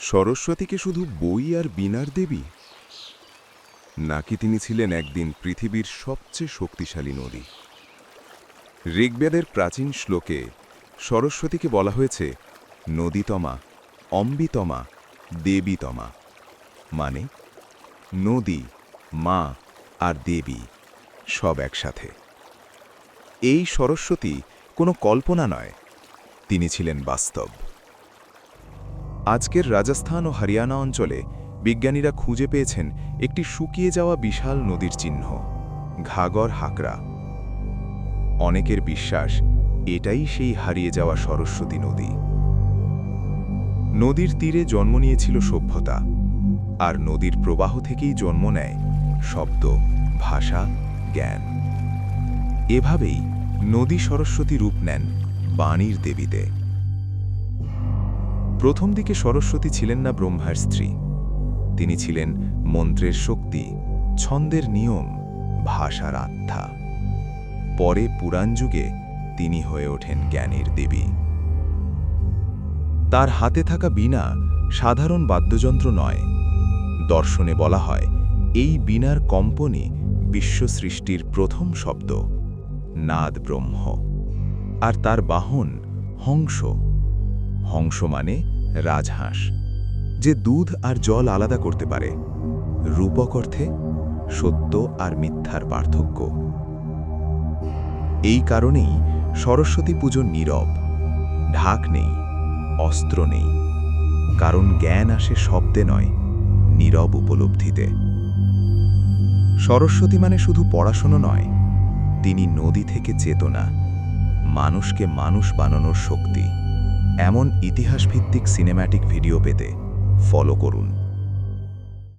সরস্বতীকে শুধু বই আর বীণার দেবী, নাকি তিনি ছিলেন একদিন পৃথিবীর সবচেয়ে শক্তিশালী নদী? ঋগ্বেদের প্রাচীন শ্লোকে সরস্বতীকে বলা হয়েছে নদীতমা, অম্বিতমা, দেবীতমা, মানে নদী, মা আর দেবী সব একসাথে। এই সরস্বতী কোনো কল্পনা নয়, তিনি ছিলেন বাস্তব। আজকের রাজস্থান ও হরিয়ানা অঞ্চলে বিজ্ঞানীরা খুঁজে পেয়েছেন একটি শুকিয়ে যাওয়া বিশাল নদীর চিহ্ন, ঘাগর হাকরা। অনেকের বিশ্বাস এটাই সেই হারিয়ে যাওয়া সরস্বতী নদী। নদীর তীরে জন্ম নিয়েছিল সভ্যতা, আর নদীর প্রবাহ থেকেই জন্ম নেয় শব্দ, ভাষা, জ্ঞান। এভাবেই নদী সরস্বতী রূপ নেন বাণীর দেবীতে। প্রথম দিকে সরস্বতী ছিলেন না ব্রহ্মার স্ত্রী, তিনি ছিলেন মন্ত্রের শক্তি, ছন্দের নিয়ম, ভাষার আত্মা। পরে পুরাণ যুগে তিনি হয়ে ওঠেন জ্ঞানের দেবী। তার হাতে থাকা বীণা সাধারণ বাদ্যযন্ত্র নয়। দর্শনে বলা হয় এই বীণার কম্পনই বিশ্ব সৃষ্টির প্রথম শব্দ, নাদ ব্রহ্ম। আর তার বাহন হংস। হংস মানে রাজহাঁস, যে দুধ আর জল আলাদা করতে পারে। রূপক অর্থে সত্য আর মিথ্যার পার্থক্য। এই কারণেই সরস্বতী পুজো নীরব, ঢাক নেই, অস্ত্র নেই, কারণ জ্ঞান আসে শব্দে নয়, নীরব উপলব্ধিতে। সরস্বতী মানে শুধু পড়াশোনা নয়, তিনি নদী থেকে চেতনা, মানুষকে মানুষ বানানোর শক্তি। এমন ইতিহাসভিত্তিক সিনেম্যাটিক ভিডিও পেতে ফলো করুন।